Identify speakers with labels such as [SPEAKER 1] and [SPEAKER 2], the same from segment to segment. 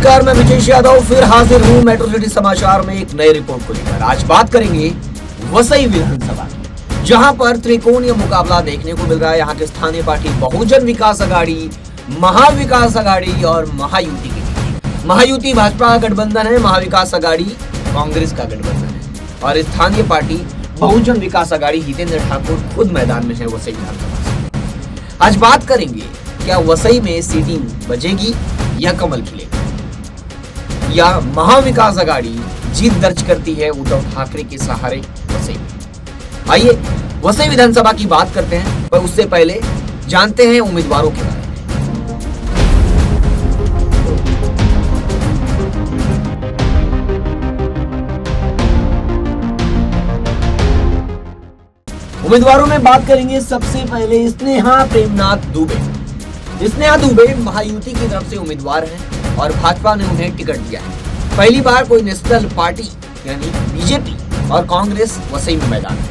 [SPEAKER 1] नमस्कार, मैं विजेश यादव फिर हाजिर हूँ मेट्रो सिटी समाचार में एक नई रिपोर्ट को लेकर। आज बात करेंगे वसई विधानसभा की, जहां पर त्रिकोणीय मुकाबला देखने को मिल रहा है। यहाँ के स्थानीय पार्टी बहुजन विकास आघाड़ी, महाविकास आघाड़ी और महायुति के बीच। महायुति भाजपा का गठबंधन है, महाविकास आघाड़ी कांग्रेस का गठबंधन है और स्थानीय पार्टी बहुजन विकास आघाड़ी हितेंद्र ठाकुर खुद मैदान में है वसई विधानसभा से। आज बात करेंगे क्या वसई में सीटिंग बजेगी या कमल खिलेगा, या महाविकास आघाड़ी जीत दर्ज करती है उद्धव ठाकरे के सहारे वसई में। आइए वसई विधानसभा की बात करते हैं, पर उससे पहले जानते हैं उम्मीदवारों के बारे में। उम्मीदवारों में बात करेंगे सबसे पहले स्नेहा प्रेमनाथ दुबे। स्नेहा दुबे महायुति की तरफ से उम्मीदवार हैं और भाजपा ने उन्हें टिकट दिया है। पहली बार कोई नेशनल पार्टी यानी बीजेपी और कांग्रेस वसई में मैदान है।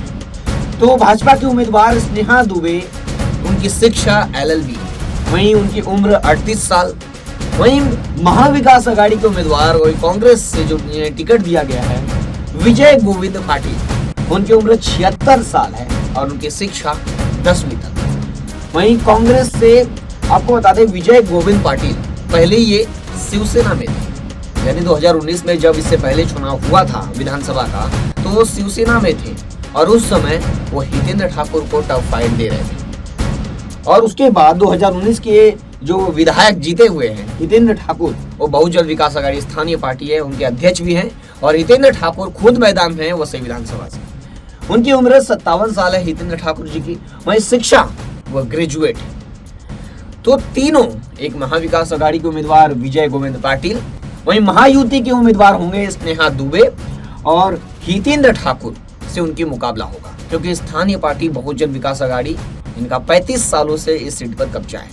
[SPEAKER 1] तो भाजपा की उम्मीदवार स्नेहा दुबे, उनकी शिक्षा LLB है, वहीं उनकी उम्र 38 साल। वहीं महाविकास आघाड़ी के उम्मीदवार और कांग्रेस से जो टिकट दिया गया है विजय गोविंद पाटिल, उनकी उम्र 76 साल है और उनकी शिक्षा 10वीं तक। वहीं कांग्रेस से आपको बता दें विजय गोविंद पाटिल पहले ये शिवसेना में थे, यानी 2019 में जब इससे पहले चुनाव हुआ था विधानसभा का, तो वो शिवसेना में थे और उस समय वो हितेंद्र ठाकुर को टफ फाइट दे रहे थे। और उसके बाद 2019 के जो विधायक जीते हुए हैं हितेंद्र ठाकुर, वो बहुजन विकास आघाड़ी स्थानीय पार्टी है, उनके अध्यक्ष भी हैं और हितेंद्र ठाकुर खुद मैदान में है वसई विधानसभा से। उनकी उम्र 57 साल है हितेंद्र ठाकुर जी की। वहीं शिक्षा वो ग्रेजुएट है। तो तीनों, एक महाविकास आघाड़ी के उम्मीदवार विजय गोविंद पाटिल, वहीं महायुति के उम्मीदवार होंगे स्नेहा दुबे और हितेंद्र ठाकुर से उनकी मुकाबला होगा, क्योंकि स्थानीय पार्टी बहुजन विकास आघाड़ी, इनका 35 सालों से इस सीट पर कब्जा है।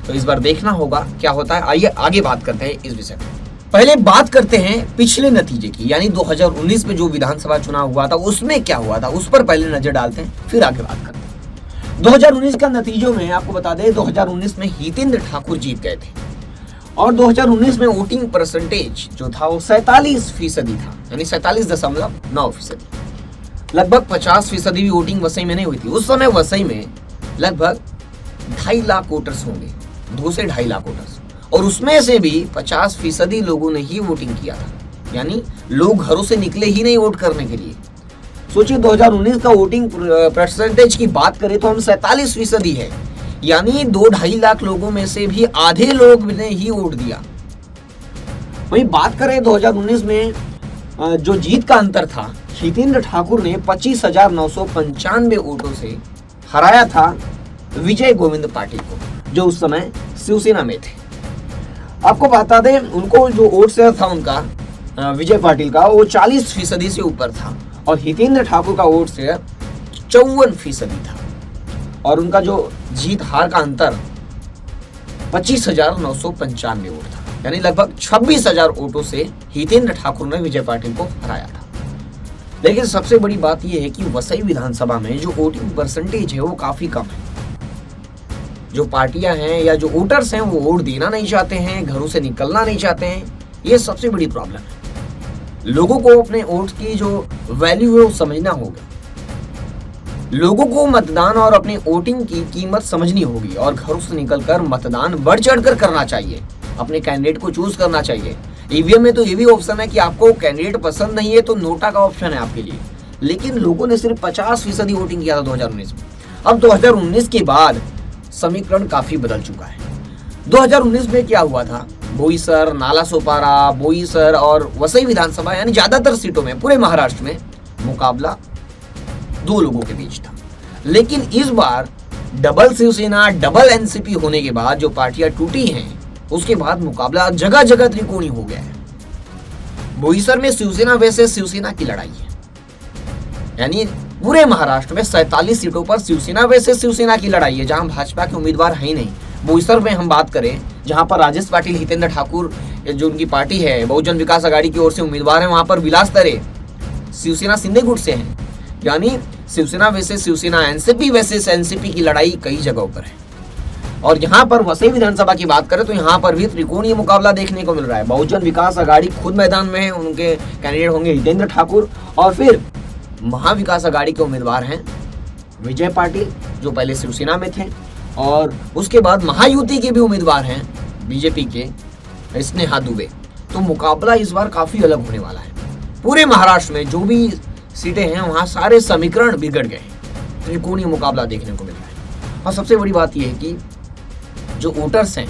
[SPEAKER 1] तो इस बार देखना होगा क्या होता है। आइए आगे बात करते हैं इस विषय में। पहले बात करते हैं पिछले नतीजे की, यानी 2019 में जो विधानसभा चुनाव हुआ था उसमें क्या हुआ था, उस पर पहले नजर डालते हैं, फिर आगे बात करते हैं। 2019 का नतीजों में आपको बता दें 2019 में हितेंद्र ठाकुर जीत गए थे और 2019 में वोटिंग परसेंटेज जो था वो 47% था, यानी 47.9%। लगभग 50% भी वोटिंग वसई में नहीं हुई थी। उस समय वसई में लगभग 2.5 लाख वोटर्स होंगे, 2 से 2.5 लाख वोटर्स, और उसमें से भी 50% लोगों ने ही वोटिंग किया था, यानी लोग घरों से निकले ही नहीं वोट करने के लिए। सोचिए 2019 का वोटिंग परसेंटेज की बात करें तो हम 47% है, यानी 2-2.5 लाख लोगों में से भी आधे लोग ने ही वोट दिया। वहीं बात करें 2019 में जो जीत का अंतर था, हितेंद्र ठाकुर ने 25,995 वोटों से हराया था विजय गोविंद पाटिल को, जो उस समय शिवसेना में थे। आपको बता दें उनको जो वोट शेयर था उनका विजय पाटिल का वो 40% से ऊपर था और हितेंद्र ठाकुर का वोट शेयर 54% था और उनका जो जीत हार का अंतर 25,995 वोट था, यानी लगभग 26,000 वोटों से हितेंद्र ठाकुर ने विजय पाटिल को हराया था। लेकिन सबसे बड़ी बात यह है कि वसई विधानसभा में जो वोटिंग परसेंटेज है वो काफी कम है। जो पार्टियां हैं या जो वोटर्स हैं वो वोट देना नहीं चाहते हैं, घरों से निकलना नहीं चाहते हैं, ये सबसे बड़ी प्रॉब्लम है। लोगों को अपने वोट की जो वैल्यू है वो समझना होगा। लोगों को मतदान और अपनी वोटिंग की कीमत समझनी होगी और घरों से निकलकर मतदान बढ़ चढ़कर करना चाहिए, अपने कैंडिडेट को चूज करना चाहिए। ईवीएम में तो ये भी ऑप्शन है कि आपको कैंडिडेट पसंद नहीं है तो नोटा का ऑप्शन है आपके लिए, लेकिन लोगों ने सिर्फ 50% वोटिंग किया था 2019 में। अब 2019 के बाद समीकरण काफी बदल चुका है। 2019 में क्या हुआ था, बोईसर, नालासोपारा, बोईसर और वसई विधानसभा यानी ज्यादातर सीटों में पूरे महाराष्ट्र में मुकाबला 2 लोगों के बीच था। लेकिन इस बार डबल शिवसेना, डबल एनसीपी होने के बाद जो पार्टियां टूटी हैं, उसके बाद मुकाबला जगह जगह त्रिकोणी हो गया है। बोईसर में शिवसेना वर्सेस शिवसेना की लड़ाई है, यानी पूरे महाराष्ट्र में 47 सीटों पर शिवसेना वर्सेस शिवसेना की लड़ाई है, जहां भाजपा के उम्मीदवार है ही नहीं। बोईसर में हम बात करें जहां पर राजेश पाटिल, हितेंद्र ठाकुर जो उनकी पार्टी है बहुजन विकास आघाड़ी की ओर से उम्मीदवार है, वहां पर विलास तरे शिवसेना सिंधे गुट से हैं, यानी Shiv Sena versus Shiv Sena, NCP versus NCP की लड़ाई कई जगहों पर है। और यहाँ पर वसई विधानसभा की बात करें तो यहाँ पर भी त्रिकोणीय मुकाबला देखने को मिल रहा है। बहुजन विकास आघाड़ी खुद मैदान में है, उनके कैंडिडेट होंगे हितेंद्र ठाकुर, और फिर महाविकास आघाड़ी के उम्मीदवार हैं विजय पाटिल जो पहले शिवसेना में थे, और उसके बाद महायुति के भी उम्मीदवार हैं बीजेपी के स्नेहा दुबे। तो मुकाबला इस बार काफी अलग होने वाला है। पूरे महाराष्ट्र में जो भी सीटें हैं वहां सारे समीकरण बिगड़ गए, त्रिकोणीय मुकाबला देखने को मिल रहा है। और सबसे बड़ी बात यह है कि जो वोटर्स हैं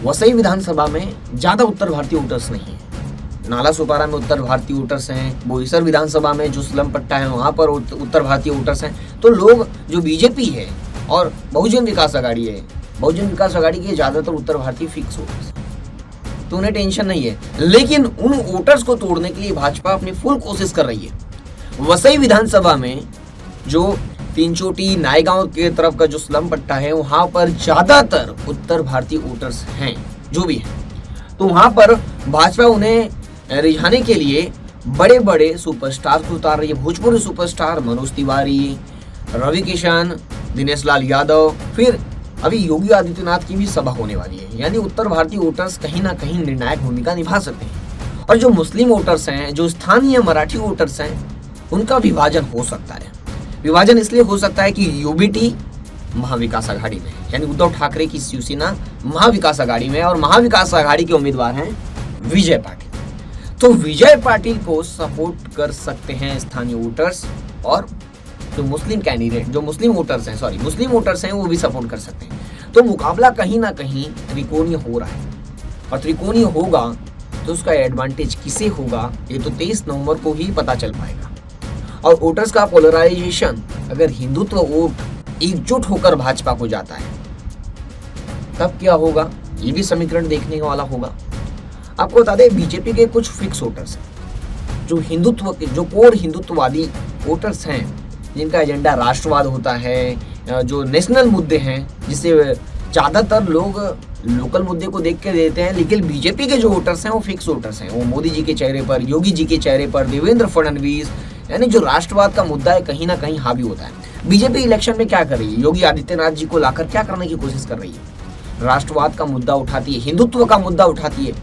[SPEAKER 1] वसई विधानसभा में ज्यादा उत्तर भारतीय वोटर्स नहीं है। नाला सुपारा में उत्तर भारतीय वोटर्स हैं, बोईसर विधानसभा में जो स्लम पट्टा है वहां पर उत्तर भारतीय वोटर्स हैं। तो लोग जो बीजेपी है और बहुजन विकास आघाड़ी है, बहुजन विकास आघाड़ी के ज्यादातर उत्तर भारतीय फिक्स वोटर्स हैं, तो उन्हें टेंशन नहीं है। लेकिन उन वोटर्स को तोड़ने के लिए भाजपा अपनी फुल कोशिश कर रही है। वसई विधानसभा में जो तीनचोटी नायगांव के तरफ का जो स्लम पट्टा है वहां पर ज्यादातर उत्तर भारतीय वोटर्स हैं जो भी हैं। तो वहां पर भाजपा उन्हें रिझाने के लिए बड़े बड़े सुपरस्टार को उतार रही है। भोजपुरी सुपरस्टार मनोज तिवारी, रवि किशन, दिनेश लाल यादव, फिर अभी योगी आदित्यनाथ की भी सभा होने वाली है। यानी उत्तर भारतीय वोटर्स कहीं ना कहीं निर्णायक भूमिका निभा सकते हैं। और जो मुस्लिम वोटर्स हैं, जो स्थानीय मराठी वोटर्स हैं, उनका विभाजन हो सकता है। विभाजन इसलिए हो सकता है कि यूबीटी महाविकास आघाड़ी में, यानी उद्धव ठाकरे की शिवसेना महाविकास आघाड़ी में, और महाविकास आघाड़ी के उम्मीदवार हैं विजय पाटिल। तो विजय पाटिल को सपोर्ट कर सकते हैं स्थानीय वोटर्स, और जो मुस्लिम कैंडिडेट, जो मुस्लिम वोटर्स हैं वो भी सपोर्ट कर सकते हैं। तो मुकाबला कहीं ना कहीं त्रिकोणीय हो रहा है, और त्रिकोणीय होगा तो उसका एडवांटेज किसे होगा ये तो 23 नवंबर को ही पता चल पाएगा। और वोटर्स का पोलराइजेशन, अगर हिंदुत्व वोट एकजुट होकर भाजपा को जाता है तब क्या होगा, ये भी समीकरण देखने वाला होगा। आपको बता दें बीजेपी के कुछ फिक्स वोटर्स हैं जो हिंदुत्व के, जो कोर हिंदुत्ववादी वोटर्स हैं, जिनका एजेंडा राष्ट्रवाद होता है, जो नेशनल मुद्दे हैं, जिसे ज्यादातर लोग लोकल मुद्दे को देख के देते हैं। लेकिन बीजेपी के जो वोटर्स हैं वो फिक्स वोटर्स हैं। वो मोदी जी के चेहरे पर, योगी जी के चेहरे पर, देवेंद्र फडणवीस, यानी जो राष्ट्रवाद का मुद्दा है कहीं ना कहीं हावी होता है। बीजेपी इलेक्शन में क्या कर रही है, योगी आदित्यनाथ जी को लाकर क्या करने की कोशिश कर रही है, राष्ट्रवाद का मुद्दा उठाती है, हिंदुत्व का मुद्दा उठाती है।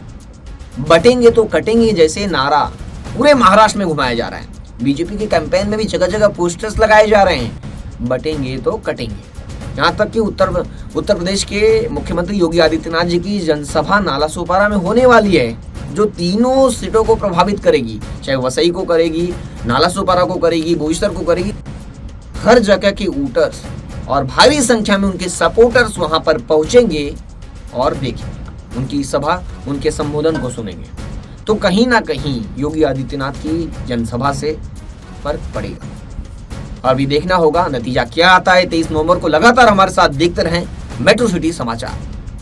[SPEAKER 1] बटेंगे तो कटेंगे जैसे नारा पूरे महाराष्ट्र में घुमाया जा रहा है। बीजेपी के कैंपेन में भी जगह जगह पोस्टर्स लगाए जा रहे हैं, बटेंगे तो कटेंगे। यहाँ तक कि उत्तर प्रदेश के मुख्यमंत्री योगी आदित्यनाथ जी की जनसभा नाला सोपारा में होने वाली है, जो तीनों सीटों को प्रभावित करेगी, चाहे वसई को करेगी, नाला सोपारा को करेगी, बोईसर को करेगी। हर जगह के वोटर्स और भारी संख्या में उनके सपोर्टर्स वहां पर पहुंचेंगे और देखेंगे उनकी सभा, उनके संबोधन को सुनेंगे। तो कहीं ना कहीं योगी आदित्यनाथ की जनसभा से फर्क पड़ेगा। और अभी देखना होगा नतीजा क्या आता है 23 नवंबर को। लगातार हमारे साथ देखते रहें मेट्रो सिटी समाचार।